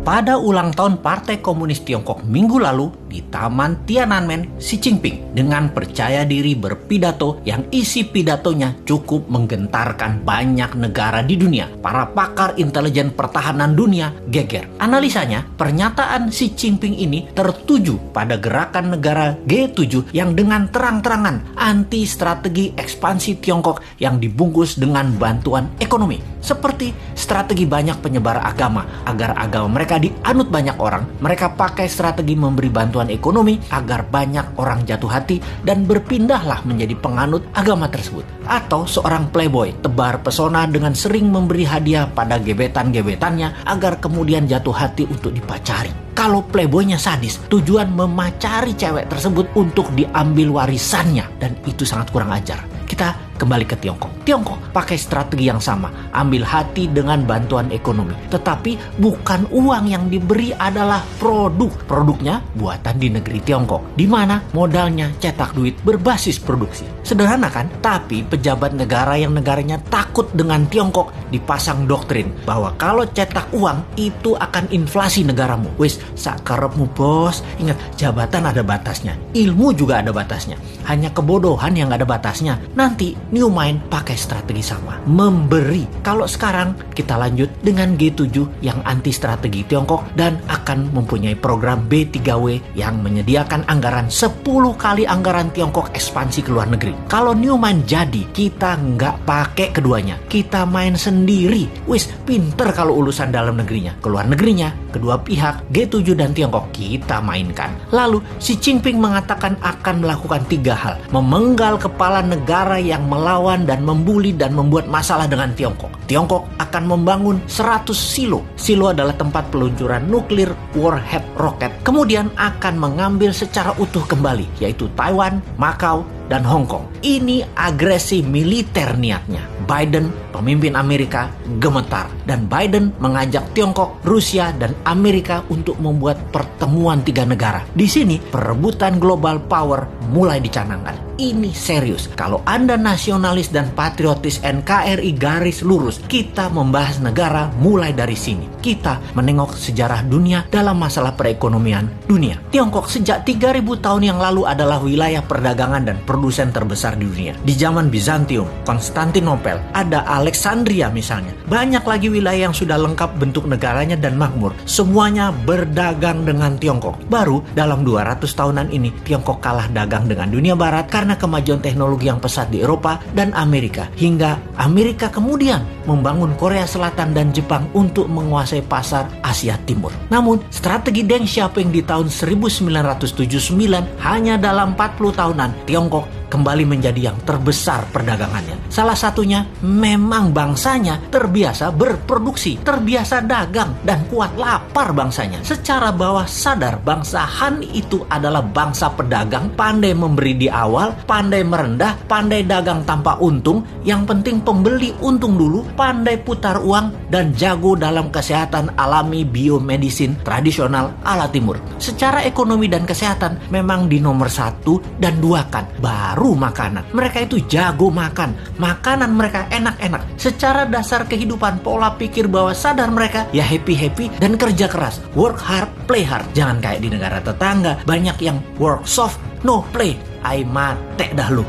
pada ulang tahun Partai Komunis Tiongkok minggu lalu di Taman Tiananmen, Xi Jinping dengan percaya diri berpidato yang isi pidatonya cukup menggentarkan banyak negara di dunia. Para pakar intelijen pertahanan dunia geger. Analisanya, pernyataan Xi Jinping ini tertuju pada gerakan negara G7 yang dengan terang-terangan anti strategi ekspansi Tiongkok yang dibungkus dengan bantuan ekonomi. Seperti strategi banyak penyebar agama agar agama mereka dianut banyak orang. Mereka pakai strategi memberi bantuan ekonomi agar banyak orang jatuh hati dan berpindahlah menjadi penganut agama tersebut. Atau seorang playboy tebar pesona dengan sering memberi hadiah pada gebetan-gebetannya agar kemudian jatuh hati untuk dipacari. Kalau playboynya sadis, tujuan memacari cewek tersebut untuk diambil warisannya, dan itu sangat kurang ajar. Kita kembali ke Tiongkok. Tiongkok pakai strategi yang sama, ambil hati dengan bantuan ekonomi. Tetapi bukan uang yang diberi adalah produk. Produknya buatan di negeri Tiongkok, di mana modalnya cetak duit berbasis produksi. Sederhana kan? Tapi pejabat negara yang negaranya takut dengan Tiongkok dipasang doktrin bahwa kalau cetak uang itu akan inflasi negaramu. Wis, sakarepmu bos. Ingat, jabatan ada batasnya, ilmu juga ada batasnya. Hanya kebodohan yang ada batasnya. Nanti New Mind pakai strategi sama, memberi. Kalau sekarang kita lanjut dengan G7 yang anti strategi Tiongkok dan akan mempunyai program B3W yang menyediakan anggaran 10 kali anggaran Tiongkok ekspansi ke luar negeri. Kalau New Mind jadi, kita nggak pakai keduanya, kita main sendiri. Wis, pinter kalau urusan dalam negerinya. Ke luar negerinya, kedua pihak G7 dan Tiongkok kita mainkan. Lalu Xi Jinping mengatakan akan melakukan 3 hal. Memenggal kepala negara yang melawan dan membuli dan membuat masalah dengan Tiongkok. Tiongkok akan membangun 100 silo. Silo adalah tempat peluncuran nuklir warhead roket. Kemudian akan mengambil secara utuh kembali, yaitu Taiwan, Macau, dan Hong Kong. Ini agresi militer niatnya. Biden, pemimpin Amerika, gemetar. Dan Biden mengajak Tiongkok, Rusia, dan Amerika untuk membuat pertemuan 3 negara. Di sini, perebutan global power mulai dicanangkan. Ini serius. Kalau Anda nasionalis dan patriotis NKRI garis lurus, kita membahas negara mulai dari sini. Kita menengok sejarah dunia dalam masalah perekonomian dunia. Tiongkok sejak 3000 tahun yang lalu adalah wilayah perdagangan dan produsen terbesar di dunia. Di zaman Bizantium, Konstantinopel, ada Alexandria misalnya. Banyak lagi wilayah yang sudah lengkap bentuk negaranya dan makmur. Semuanya berdagang dengan Tiongkok. Baru dalam 200 tahunan ini, Tiongkok kalah dagang dengan dunia barat karena kemajuan teknologi yang pesat di Eropa dan Amerika. Hingga Amerika kemudian membangun Korea Selatan dan Jepang untuk menguasai pasar Asia Timur. Namun, strategi Deng Xiaoping di tahun 1979 hanya dalam 40 tahunan, Tiongkok kembali menjadi yang terbesar perdagangannya. Salah satunya memang bangsanya terbiasa berproduksi, terbiasa dagang, dan kuat lapar bangsanya. Secara bawah sadar, bangsa Han itu adalah bangsa pedagang, pandai memberi di awal, pandai merendah, pandai dagang tanpa untung, yang penting pembeli untung dulu, pandai putar uang, dan jago dalam kesehatan alami biomedisin tradisional ala timur. Secara ekonomi dan kesehatan memang di nomor 1 dan 2 kan, baru makanan. Mereka itu jago makan. Makanan mereka enak-enak. Secara dasar kehidupan, pola pikir bawah sadar mereka ya happy-happy dan kerja keras. Work hard, play hard. Jangan kayak di negara tetangga, banyak yang work soft, no play. Ai mate dah lu.